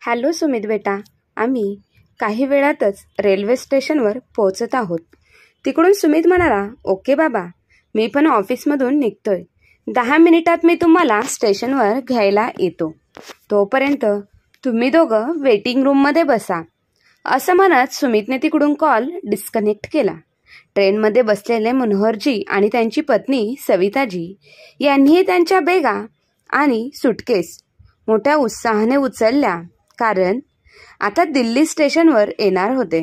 Hello Sumit बेटा, आम्ही काही वेळातच रेल्वे स्टेशनवर पोहोचत आहोत. तिकडून सुमित म्हणाला, ओके बाबा, मी पण ऑफिसमधून निघतोय. 10 मिनिटात मी तुम्हाला स्टेशनवर घ्यायला येतो. तोपर्यंत तुम्ही दोघं वेटिंग रूममध्ये बसा. असं म्हणत सुमितने तिकडून कॉल डिस्कनेक्ट केला. ट्रेनमध्ये बसलेले मनोहरजी आणि त्यांची पत्नी सविताजी यांनीही त्यांच्या बेगा आणि सुटकेस मोठ्या उत्साहाने उचलल्या, कारण आता दिल्ली स्टेशनवर येणार होते.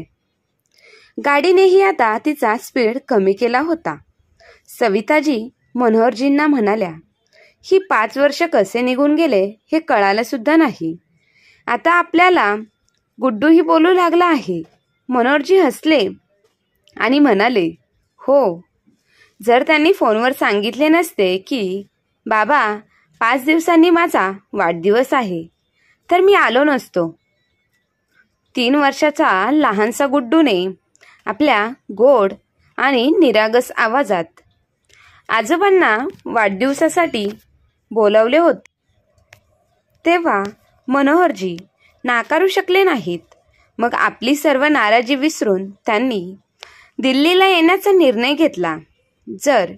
गाडीनेही आता तिचा स्पीड कमी केला होता. सविताजी मनोहरजींना म्हणाल्या, ही 5 वर्ष कसे निघून गेले हे कळालं सुद्धा नाही. आता आपल्याला गुड्डूही बोलू लागला आहे. मनोहरजी हसले आणि म्हणाले, हो, जर त्यांनी फोनवर सांगितले नसते की बाबा 5 दिवसांनी माझा वाढदिवस आहे, तर मी आलो नसतो. 3 वर्षाचा लहानसा गुड्डूने आपल्या गोड आणि निरागस आवाजात आजोबांना वाढदिवसासाठी बोलावले होते. तेव्हा मनोहरजी नाकारू शकले नाहीत. मग आपली सर्व नाराजी विसरून त्यांनी दिल्लीला येण्याचा निर्णय घेतला. जर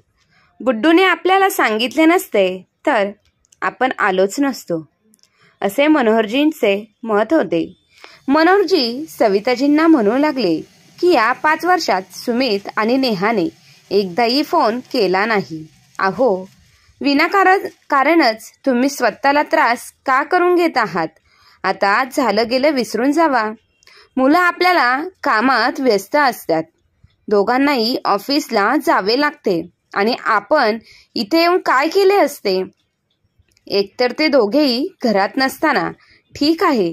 गुड्डूने आपल्याला सांगितले नसते तर आपण आलोच नसतो, असे मनोहरजींचे मत होते. मनोहरजी सविताजींना म्हणू लागले की या 5 वर्षात सुमित आणि नेहाने एकदाही फोन केला नाही. अहो, कारणच तुम्ही स्वतःला त्रास का करून घेत आहात? आता झालं गेलं विसरून जावा. मुलं आपल्याला कामात व्यस्त असतात. दोघांनाही ऑफिसला जावे लागते आणि आपण इथे येऊन काय केले असते? एकतर ते दोघेही घरात नसताना ठीक आहे,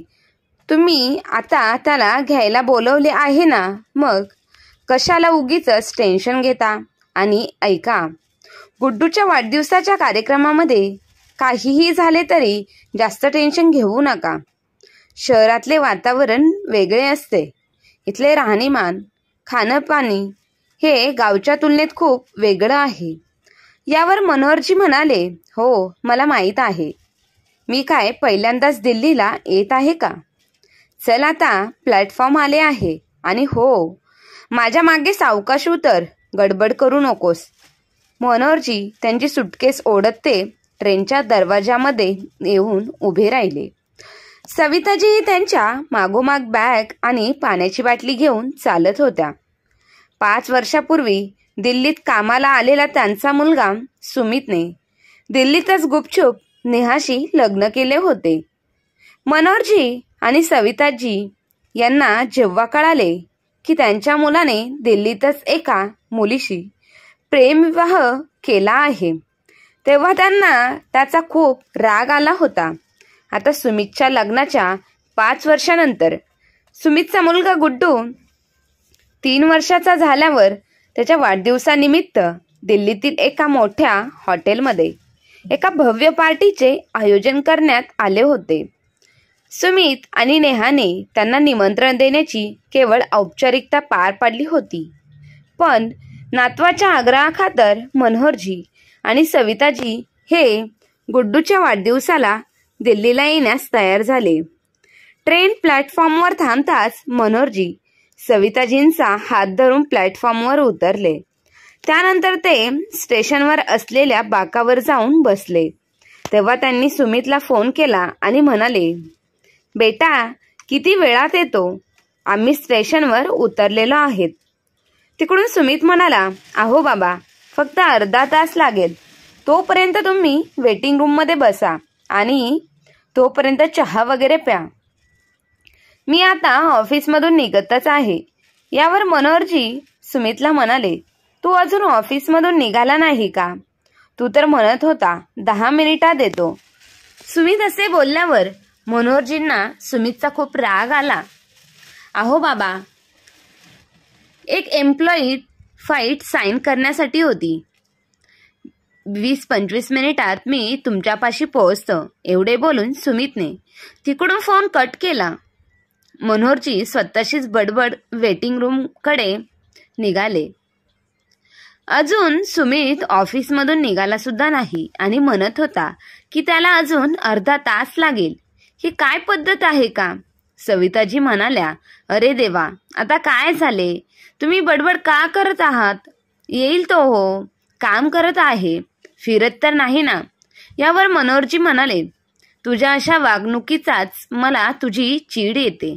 तुम्ही आता त्याला घ्यायला बोलवले आहे ना, मग कशाला उगीच टेन्शन घेता? आणि ऐका, गुड्डूच्या वाढदिवसाच्या कार्यक्रमामध्ये काहीही झाले तरी जास्त टेन्शन घेऊ नका. शहरातले वातावरण वेगळे असते. इथले राहणीमान, खाणं पाणी हे गावच्या तुलनेत खूप वेगळं आहे. यावर मनोहरजी म्हणाले, हो, मला माहीत आहे. मी काय पहिल्यांदाच दिल्लीला येत आहे का? चल, आता प्लॅटफॉर्म आले आहे आणि हो, माझ्या मागे सावकाश उतर, गडबड करू नकोस. मनोहरजी त्यांची सुटकेस ओढत ते ट्रेनच्या दरवाजामध्ये येऊन उभे राहिले. सविताजी त्यांच्या मागोमाग बॅग आणि पाण्याची बाटली घेऊन चालत होत्या. 5 वर्षापूर्वी दिल्लीत कामाला आलेला त्यांचा मुलगा सुमितने दिल्लीतच गुपचूप नेहाशी लग्न केले होते. मनोहरजी आणि सविताजी यांना जेव्हा कळाले की त्यांच्या मुलाने दिल्लीतच एका मुलीशी प्रेमविवाह केला आहे, तेव्हा त्यांना त्याचा खूप राग आला होता. आता सुमितच्या लग्नाच्या 5 वर्षानंतर सुमितचा मुलगा गुड्डू 3 वर्षाचा झाल्यावर त्याच्या वाढदिवसानिमित्त दिल्लीतील एका मोठ्या हॉटेलमध्ये एका भव्य पार्टीचे आयोजन करण्यात आले होते. सुमित आणि नेहाने त्यांना निमंत्रण देण्याची केवळ औपचारिकता पार पाडली होती, पण नातवाच्या आग्रहाखातर मनोहरजी आणि सविताजी हे गुड्डूच्या वाढदिवसाला दिल्लीला येण्यास तयार झाले. ट्रेन प्लॅटफॉर्मवर थांबताच मनोहरजी सविताजींचा हात धरून प्लॅटफॉर्मवर उतरले. त्यानंतर ते स्टेशनवर असलेल्या बाकावर जाऊन बसले. तेव्हा त्यांनी सुमितला फोन केला आणि म्हणाले, बेटा, किती वेळात येतो? आम्ही स्टेशनवर उतरलेलो आहेत. तिकडून सुमित म्हणाला, अहो बाबा, फक्त अर्धा तास लागेल. तोपर्यंत तुम्ही वेटिंग रूममध्ये बसा आणि तोपर्यंत चहा वगैरे प्या. मी आता ऑफिसमधून निघतच आहे. यावर मनोहरजी सुमितला म्हणाले, तू अजून ऑफिसमधून निघाला नाही का? तू तर म्हणत होता 10 मिनिटात येतो. सुमित असे बोलल्यावर मनोहरजींना सुमितचा खूप राग आला. अहो बाबा, एक एम्प्लॉई फाईट साईन करण्यासाठी होती. 20-25 मिनिटात मी तुमच्यापाशी पोहोचतो, एवढे बोलून सुमितने तिकडून फोन कट केला. मनोहरजी स्वतःशीच बडबड वेटिंग रूमकडे निघाले. अजून सुमित ऑफिसमधून निघाला सुद्धा नाही आणि म्हणत होता की त्याला अजून अर्धा तास लागेल. ही काय पद्धत आहे का? सविताजी म्हणाल्या, अरे देवा, आता काय झाले? तुम्ही बडबड का करत आहात? येईल तो हो, काम करत आहे, फिरत तर नाही ना. यावर मनोहरजी म्हणाले, तुझ्या अशा वागणुकीचाच मला तुझी चीड येते.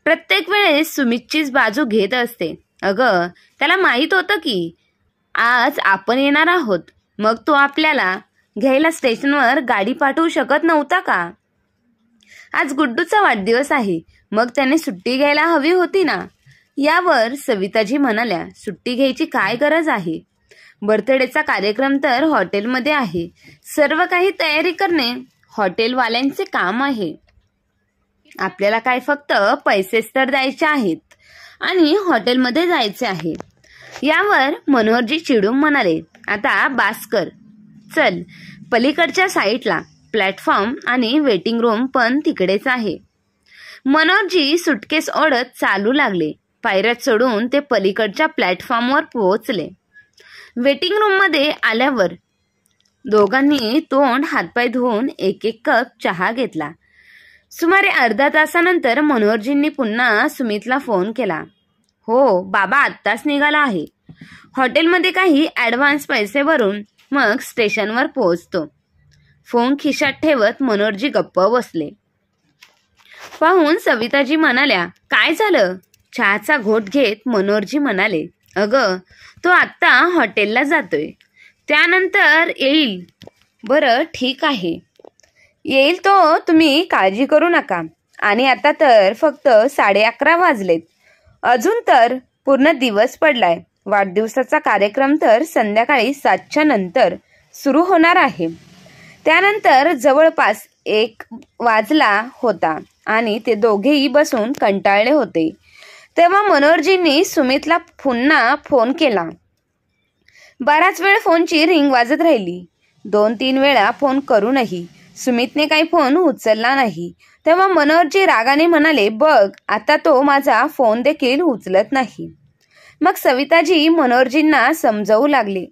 प्रत्येक वेळेस सुमितचीच बाजू घेत असते. अगं, त्याला माहीत होतं की आज आपण येणार आहोत, मग तो आपल्याला घ्यायला स्टेशनवर गाडी पाठवू शकत नव्हता का? आज गुड्डूचा वाढदिवस आहे, मग त्याने सुट्टी घ्यायला हवी होती ना. यावर सविताजी म्हणाल्या, सुट्टी घ्यायची काय गरज आहे? बर्थडेचा कार्यक्रम तर हॉटेलमध्ये आहे. सर्व काही तयारी करणे हॉटेलवाल्यांचे काम आहे. आपल्याला काय फक्त पैसेच तर द्यायचे आहेत आणि हॉटेलमध्ये जायचे आहे. यावर मनोहरजी चिडून म्हणाले, आता बास कर. चल पलीकडच्या साईडला प्लॅटफॉर्म आणि वेटिंग रूम पण तिकडेच आहे. मनोहरजी सुटकेस ओढत चालू लागले. पायऱ्या चढून ते पलीकडच्या प्लॅटफॉर्मवर पोहोचले. वेटिंग रूममध्ये आल्यावर दोघांनी तोंड हातपाय धुवून एक एक कप चहा घेतला. सुमारे अर्धा तासानंतर मनोहरजींनी पुन्हा सुमितला फोन केला. हो बाबा, आत्ताच निघाला आहे. हॉटेलमध्ये काही ॲडव्हान्स पैसे भरून मग स्टेशनवर पोहोचतो. फोन खिशात ठेवत मनोहरजी गप्प बसले. पाहून सविताजी म्हणाल्या, काय झालं? चहाचा घोट घेत मनोहरजी म्हणाले, अगं, तो आत्ता हॉटेलला जातोय, त्यानंतर येईल. बरं ठीक आहे, येईल तो, तुम्ही काळजी करू नका. आणि आता तर फक्त 11:30 वाजलेत. अजून तर पूर्ण दिवस पडलाय. वाढदिवसाचा कार्यक्रम तर संध्याकाळी 7च्या नंतर सुरू होणार आहे. त्यानंतर जवळपास 1 वाजला होता आणि ते दोघेही बसून कंटाळले होते. तेव्हा मनोहरजींनी सुमितला पुन्हा फोन केला. बराच वेळ फोनची रिंग वाजत राहिली. 2-3 वेळा फोन करूनही सुमितने काही फोन उचलला नाही. तेव्हा मनोहरजी रागाने म्हणाले, बघ, आता तो माझा फोन देखील उचलत नाही. मग सविताजी मनोहरजींना समजावू लागले,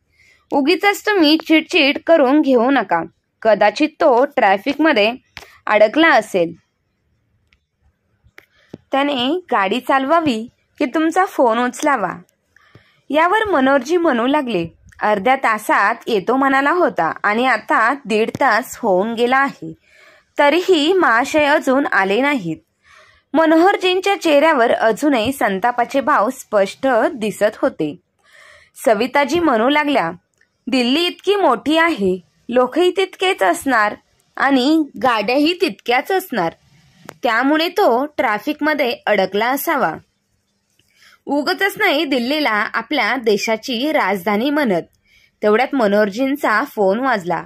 उगीच तुम्ही चिडचिड करून घेऊ नका. कदाचित तो ट्रॅफिकमध्ये अडकला असेल. त्याने गाडी चालवावी की तुमचा फोन उचलावा. यावर मनोहरजी म्हणू लागले, अर्ध्या तासात येतो म्हणाला होता आणि आता 1.5 तास होऊन गेला आहे, तरीही महाशय अजून आले नाहीत. मनोहरजींच्या चेहऱ्यावर अजूनही संतापाचे भाव स्पष्ट दिसत होते. सविताजी म्हणू लागल्या, दिल्ली इतकी मोठी आहे, लोकही तितकेच असणार आणि गाड्याही तितक्याच असणार, त्यामुळे तो ट्रॅफिकमध्ये अडकला असावा. उगतच नाही दिल्लीला आपल्या देशाची राजधानी म्हणत. तेवढ्यात मनोहरजींचा फोन वाजला.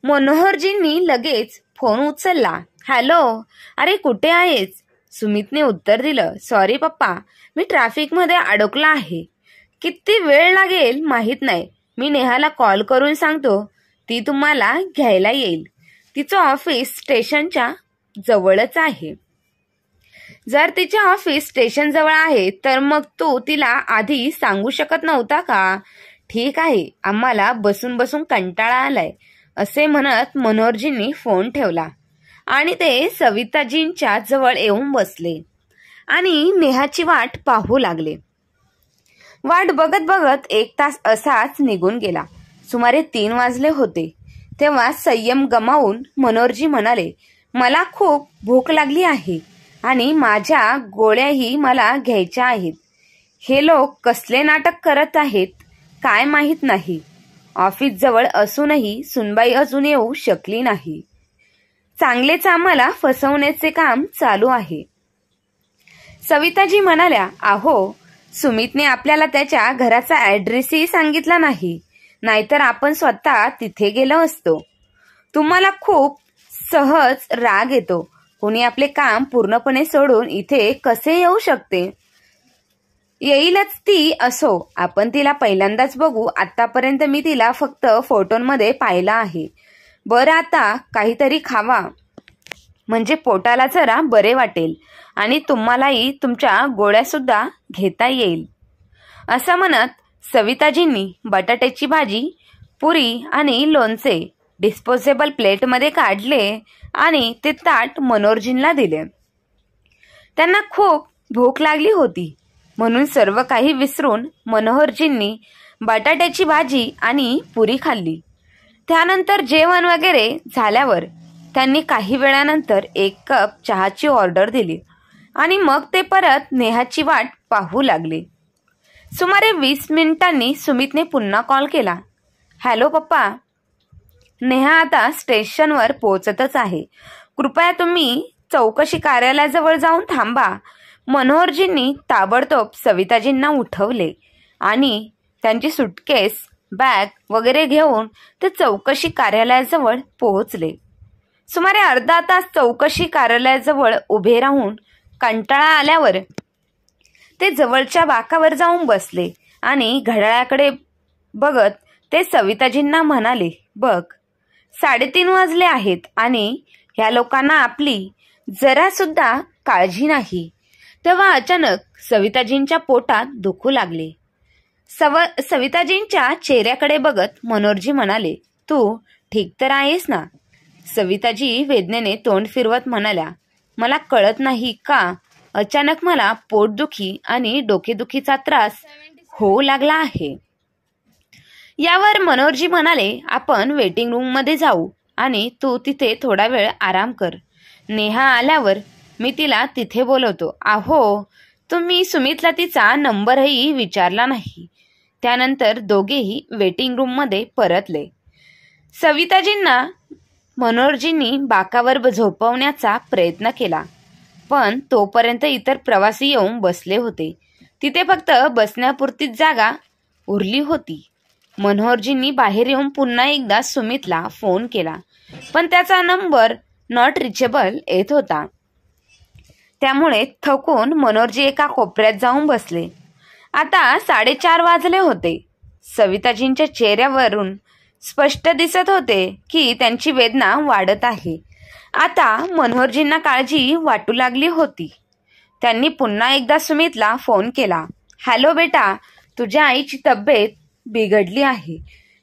मनोहरजींनी लगेच फोन उचलला. हॅलो, अरे कुठे आहेस? सुमितने उत्तर दिलं, सॉरी पप्पा, मी ट्रॅफिकमध्ये अडकला आहे. किती वेळ लागेल माहीत नाही. मी नेहाला कॉल करून सांगतो, ती तुम्हाला घ्यायला येईल. तिचं ऑफिस स्टेशनच्या जवळच आहे. जर तिचे ऑफिस स्टेशन जवळ आहे तर मग तू तिला आधी सांगू शकत नव्हता का? ठीक आहे, आम्हाला बसून बसून कंटाळा आलाय, असे म्हणत मनोहरजींनी फोन ठेवला आणि ते सविताजींच्या जवळ येऊन बसले आणि नेहाची वाट पाहू लागले. वाट बघत बघत 1 तास असाच निघून गेला. सुमारे 3 वाजले होते. तेव्हा संयम गमावून मनोहरजी म्हणाले, मला खूप भूक लागली आहे आणि माझ्या गोळ्याही मला घ्यायच्या आहेत. हे लोक कसले नाटक करत आहेत काय माहीत नाही. ऑफिस जवळ असूनही सुनबाई अजून येऊ शकली नाही. चांगलेच आम्हाला फसवण्याचे काम चालू आहे. सविताजी म्हणाल्या, अहो, सुमितने आपल्याला त्याच्या घराचा ॲड्रेसही सांगितला नाही, नाहीतर आपण स्वतः तिथे गेलो असतो. तुम्हाला खूप सहज राग येतो. कोणी आपले काम पूर्णपणे सोडून इथे कसे येऊ शकते? येईलच ती, असो, आपण तिला पहिल्यांदाच बघू. आतापर्यंत मी तिला फक्त फोटोंमध्ये पाहिलं आहे. बरं, आता काहीतरी खावा, म्हणजे पोटाला जरा बरे वाटेल आणि तुम्हालाही तुमच्या गोळ्या सुद्धा घेता येईल. असं म्हणत सविताजींनी बटाट्याची भाजी, पुरी आणि लोणचे डिस्पोजेबल प्लेटमध्ये काढले आणि ते ताट मनोहरजींना दिले. त्यांना खूप भूक लागली होती म्हणून सर्व काही विसरून मनोहरजींनी बटाट्याची भाजी आणि पुरी खाल्ली. त्यानंतर जेवण वगैरे झाल्यावर त्यांनी काही वेळानंतर 1 कप चहाची ऑर्डर दिली आणि मग ते परत नेहाची वाट पाहू लागले. सुमारे 20 मिनिटांनी सुमितने पुन्हा कॉल केला. हॅलो पप्पा, नेहा आता स्टेशनवर पोहोचतच आहे. कृपया तुम्ही चौकशी कार्यालयाजवळ जाऊन थांबा. मनोहरजींनी ताबडतोब सविताजींना उठवले आणि त्यांची सुटकेस, बॅग वगैरे घेऊन ते चौकशी कार्यालयाजवळ पोहोचले. सुमारे अर्धा तास चौकशी कार्यालयाजवळ उभे राहून कंटाळा आल्यावर ते जवळच्या बाकावर जाऊन बसले आणि घड्याळाकडे बघत ते सविताजींना म्हणाले, बघ 3:30 वाजले आहेत आणि ह्या लोकांना आपली जरा सुद्धा काळजी नाही. तेव्हा अचानक सविताजींच्या पोटात दुखू लागले. सविताजींच्या चेहऱ्याकडे बघत मनोहरजी म्हणाले, तू ठीक तर आहेस ना? सविताजी वेदनेने तोंड फिरवत म्हणाल्या, मला कळत नाही का अचानक मला पोटदुखी आणि डोकेदुखीचा त्रास होऊ लागला आहे. यावर मनोहरजी म्हणाले, आपण वेटिंग रूम मध्ये जाऊ आणि तू तिथे थोडा वेळ आराम कर. नेहा आल्यावर मी तिला तिथे बोलवतो. अहो, तुम्ही सुमितला तिचा नंबरही विचारला नाही. त्यानंतर दोघेही वेटिंग रूम मध्ये परतले. सविताजींना मनोहरजींनी बाकावर झोपवण्याचा प्रयत्न केला, पण तोपर्यंत इतर प्रवासी येऊन बसले होते. तिथे फक्त बसण्यापुरतीच जागा उरली होती. मनोहरजींनी बाहेर येऊन पुन्हा एकदा सुमितला फोन केला, पण त्याचा नंबर नॉट रिचेबल येत होता. त्यामुळे थकून मनोहरजी एका कोपऱ्यात जाऊन बसले. आता 4:30 वाजले होते. सविताजींच्या चेहऱ्यावरून स्पष्ट दिसत होते की त्यांची वेदना वाढत आहे. आता मनोहरजींना काळजी वाटू लागली होती. त्यांनी पुन्हा एकदा सुमितला फोन केला. हॅलो बेटा, तुझ्या आईची तब्येत बिघडली आहे,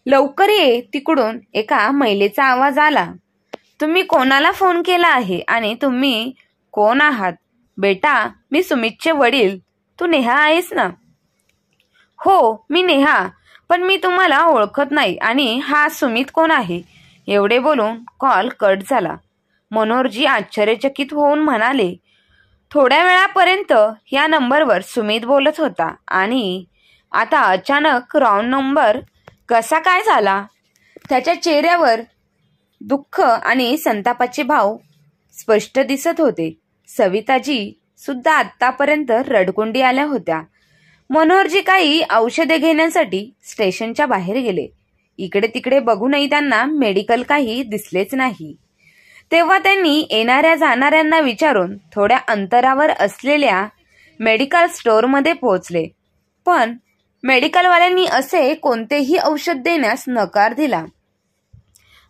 लवकर ये. तिकडून एका महिलेचा आवाज आला. तुम्ही कोणाला फोन केला आहे आणि तुम्ही कोण आहात? बेटा, मी सुमितचे वडील. तू नेहा आहेस ना? हो, मी नेहा, पण मी तुम्हाला ओळखत नाही आणि हा सुमित कोण आहे? एवढे बोलून कॉल कट झाला. मनोहरजी आश्चर्यचकित होऊन म्हणाले, थोड्या वेळापर्यंत या नंबरवर सुमित बोलत होता आणि आता अचानक रॉंग नंबर कसा काय झाला? त्याच्या चेहऱ्यावर दुःख आणि संतापाचे भाव स्पष्ट दिसत होते. सविताजी सुद्धा आतापर्यंत रडकुंडी आल्या होत्या. मनोहरजी काही औषधे घेण्यासाठी स्टेशनच्या बाहेर गेले. इकडे तिकडे बघूनही त्यांना मेडिकल काही दिसलेच नाही. तेव्हा त्यांनी येणाऱ्या जाणाऱ्यांना विचारून थोड्या अंतरावर असलेल्या मेडिकल स्टोअरमध्ये पोहोचले, पण मेडिकलवाल्यांनी असे कोणतेही औषध देण्यास नकार दिला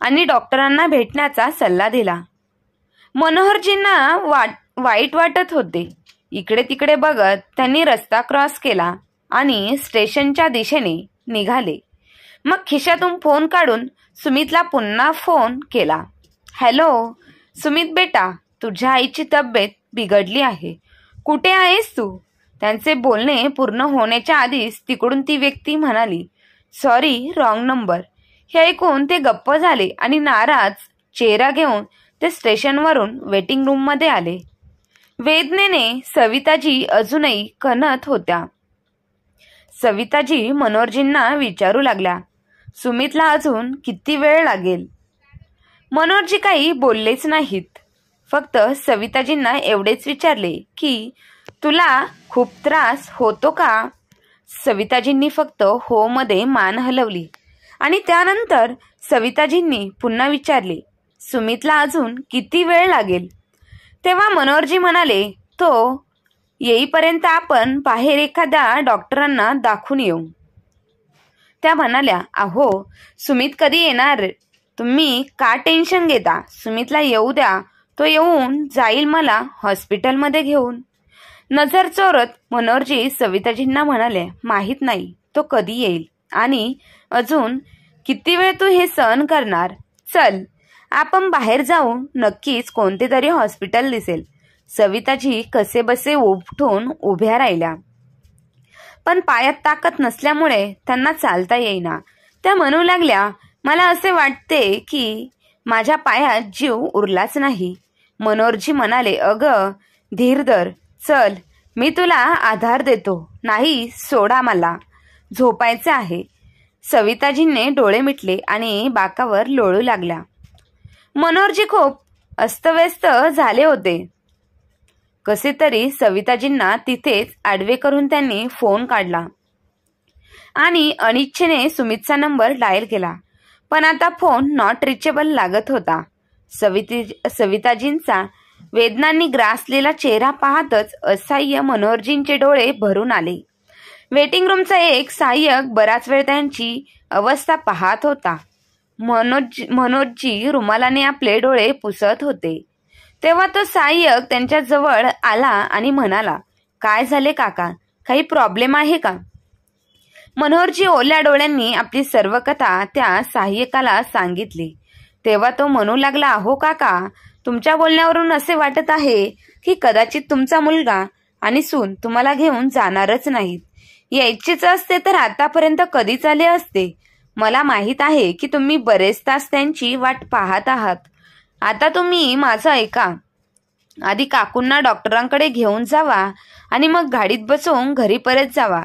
आणि डॉक्टरांना भेटण्याचा सल्ला दिला. मनोहरजींना वाईट वाटत होते. इकडे तिकडे बघत त्यांनी रस्ता क्रॉस केला आणि स्टेशनच्या दिशेने निघाले. मग खिशातून फोन काढून सुमितला पुन्हा फोन केला. हॅलो सुमित बेटा, तुझ्या आईची तब्येत बिघडली आहे, कुठे आहेस तू? त्यांचे बोलणे पूर्ण होण्याच्या आधीच तिकडून ती व्यक्ती म्हणाली, सॉरी, रॉंग नंबर. हे ऐकून ते गप्प झाले आणि नाराज चेहरा घेऊन ते स्टेशनवरून वेटिंग रूममध्ये आले. वेदनेने सविताजी अजूनही कणत होत्या. सविताजी मनोहरजींना विचारू लागल्या, सुमितला अजून किती वेळ लागेल? मनोहरजी काही बोललेच नाहीत. फक्त सविताजींना एवढेच विचारले की तुला खूप त्रास होतो का? सविताजींनी फक्त हो मध्ये मान हलवली आणि त्यानंतर सविताजींनी पुन्हा विचारले, सुमितला अजून किती वेळ लागेल? तेव्हा मनोहरजी म्हणाले, तो येईपर्यंत आपण बाहेर एखाद्या डॉक्टरांना दाखवून येऊ. त्या म्हणाल्या, अहो सुमित कधी येणार? तुम्ही का टेन्शन घेता? सुमितला येऊ द्या, तो येऊन जाईल मला हॉस्पिटलमध्ये घेऊन. नजर चोरत मनोहरजी सविताजींना म्हणाले, माहीत नाही तो कधी येईल आणि अजून किती वेळ तू हे सहन करणार. चल आपण बाहेर जाऊ, नक्कीच कोणते तरी हॉस्पिटल दिसेल. सविताजी कसेबसे उठून उभ्या राहिल्या, पण पायात ताकद नसल्यामुळे त्यांना चालता येईना. त्या म्हणू लागल्या, मला असे वाटते की माझ्या पायात जीव उरलाच नाही. मनोहरजी म्हणाले, अगं धीर धर, चल मी तुला आधार देतो. नाही सोडा, मला झोपायचे आहे. सविताजींनी डोळे मिटले आणि बाकावर लोळू लागल्या. मनोहरजी खूप अस्तव्यस्त झाले होते. कसे तरी सविताजींना तिथेच आडवे करून त्यांनी फोन काढला आणि अनिच्छेने सुमितचा नंबर डायल केला. पण आता फोन नॉट रिचेबल लागत होता. सविताजींचा वेदनांनी ग्रासलेला चेहरा पाहतच असहाय्य मनोहरजींचे डोळे भरून आले. वेटिंग रूमचा एक सहाय्यक बराच वेळ त्यांची अवस्था पाहत होता. मनोहरजी रुमालाने आपले डोळे पुसत होते. तेव्हा तो सहाय्यक त्यांच्या जवळ आला आणि म्हणाला, काय झाले काका, काही प्रॉब्लेम आहे का? मनोहरजी ओल्या डोळ्यांनी आपली सर्व कथा त्या सहाय्यकाला सांगितली. तेव्हा तो म्हणू लागला, हो काका, तुमच्या बोलण्यावरून असे वाटत आहे की कदाचित तुमचा मुलगा आणि सून तुम्हाला घेऊन जाणारच नाहीत. यायचेच असते तर आतापर्यंत कधीच आले असते. मला माहीत आहे की तुम्ही बरेच तास त्यांची वाट पाहत आहात. आता तुम्ही माझं ऐका. आधी काकूंना डॉक्टरांकडे घेऊन जावा आणि मग गाडीत बसून घरी परत जावा.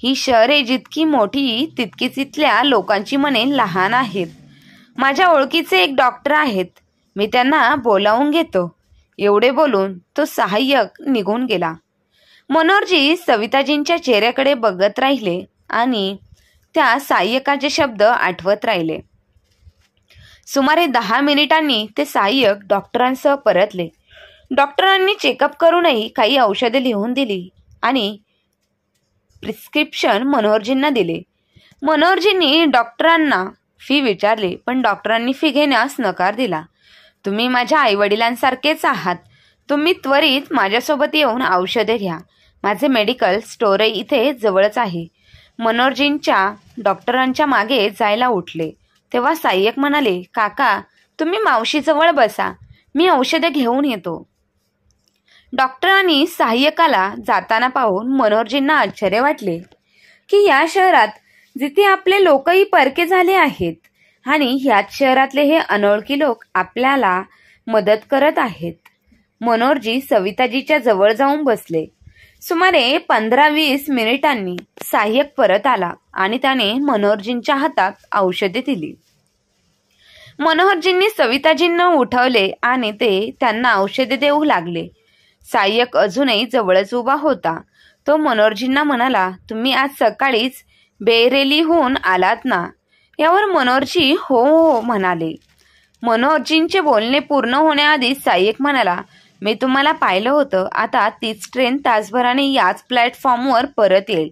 ही शहरे जितकी मोठी तितकीच इथल्या लोकांची मने लहान आहेत. माझ्या ओळखीचे एक डॉक्टर आहेत, मी त्यांना बोलावून घेतो. एवढे बोलून तो सहाय्यक निघून गेला. मनोहरजी सविताजींच्या चेहऱ्याकडे बघत राहिले आणि त्या सहाय्यकाचे शब्द आठवत राहिले. सुमारे 10 मिनिटांनी ते सहाय्यक डॉक्टरांसह परतले. डॉक्टरांनी चेकअप करूनही काही औषधे लिहून दिली आणि प्रिस्क्रिप्शन मनोहरजींना दिले. मनोहरजींनी डॉक्टरांना फी विचारली, पण डॉक्टरांनी फी घेण्यास नकार दिला. तुम्ही माझ्या आईवडिलांसारखेच आहात. तुम्ही त्वरित माझ्यासोबत येऊन औषधे घ्या. माझे मेडिकल स्टोअर इथे जवळच आहे. मनोहरजींच्या डॉक्टरांच्या मागे जायला उठले. तेव्हा सहाय्यक म्हणाले, काका तुम्ही मावशीजवळ बसा, मी औषधे घेऊन येतो. डॉक्टरांनी सहाय्यकाला जाताना पाहून मनोहरजींना आश्चर्य वाटले की या शहरात जिथे आपले लोकही परके झाले आहेत आणि ह्याच शहरातले हे अनोळखी लोक आपल्याला मदत करत आहेत. मनोहरजी सविताजीच्या जवळ जाऊन बसले. सुमारे 15-20 मिनिटांनी सहाय्यक परत आला आणि त्याने मनोहरजींच्या हातात औषधे दिली. मनोहरजींनी सविताजींना उठवले आणि ते त्यांना औषधे देऊ लागले. सहाय्यक अजूनही जवळच उभा होता. तो मनोहरजींना म्हणाला, तुम्ही आज सकाळीच बेरेलीहून आलात ना? यावर मनोहरजी हो हो म्हणाले. मनोहरजींचे बोलणे पूर्ण होण्याआधी सहाय्यक म्हणाला, मी तुम्हाला पाहिलं होतं. आता तीच ट्रेन तासभराने याच प्लॅटफॉर्मवर परत येईल.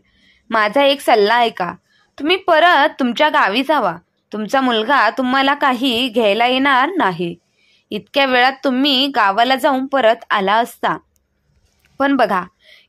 माझा एक सल्ला ऐका. तुम्ही परत तुमच्या गावी जावा. तुमचा मुलगा तुम्हाला काही घ्यायला येणार नाही. इतक्या वेळात तुम्ही गावाला जाऊन परत आला असता. पण बघा,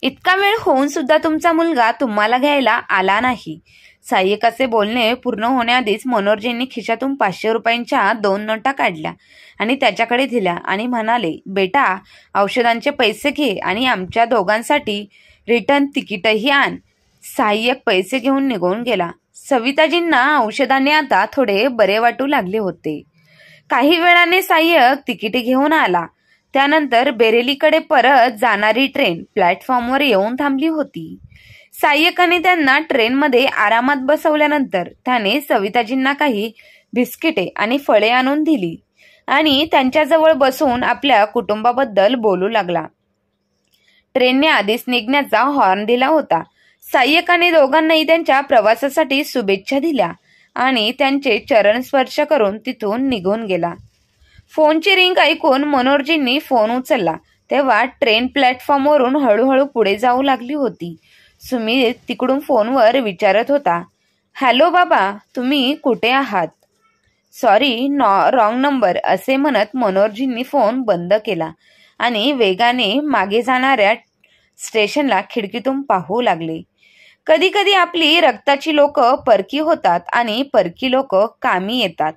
इतका वेळ होऊन सुद्धा तुमचा मुलगा तुम्हाला घ्यायला आला नाही. सहाय्यकाचे बोलणे पूर्ण होण्याआधीच मनोहरजींनी खिशातून 500 रुपयांच्या 2 नोटा काढल्या आणि त्याच्याकडे दिल्या आणि म्हणाले, बेटा औषधांचे पैसे घे आणि आमच्या दोघांसाठी रिटर्न तिकीटही आण. सहाय्यक पैसे घेऊन निघून गेला. सविताजींना औषधाने आता थोडे बरे वाटू लागले होते. काही वेळाने सहाय्यक तिकीटे घेऊन आला. त्यानंतर बेरेलीकडे परत जाणारी ट्रेन प्लॅटफॉर्मवर येऊन थांबली होती. सहाय्यकाने त्यांना ट्रेनमध्ये आरामात बसवल्यानंतर त्याने सविताजींना काही बिस्किटे आणि फळे आणून दिली आणि त्यांच्याजवळ बसून आपल्या कुटुंबाबद्दल बोलू लागला. ट्रेनने आधीच निघण्याचा हॉर्न दिला होता. सहाय्यकाने दोघांनाही त्यांच्या प्रवासासाठी शुभेच्छा दिल्या आणि त्यांचे चरण स्पर्श करून तिथून निघून गेला. फोनची रिंग ऐकून मनोहरजींनी फोन उचलला. तेव्हा ट्रेन प्लॅटफॉर्मवरून हळूहळू पुढे जाऊ लागली होती. सुमित तिकडून फोनवर विचारत होता, हॅलो बाबा, तुम्ही कुठे आहात? सॉरी, रॉंग नंबर असे म्हणत मनोहरजींनी फोन बंद केला आणि वेगाने मागे जाणाऱ्या स्टेशनला खिडकीतून पाहू लागले. कधी कधी आपली रक्ताची लोक परकी होतात आणि परकी लोक कामी येतात.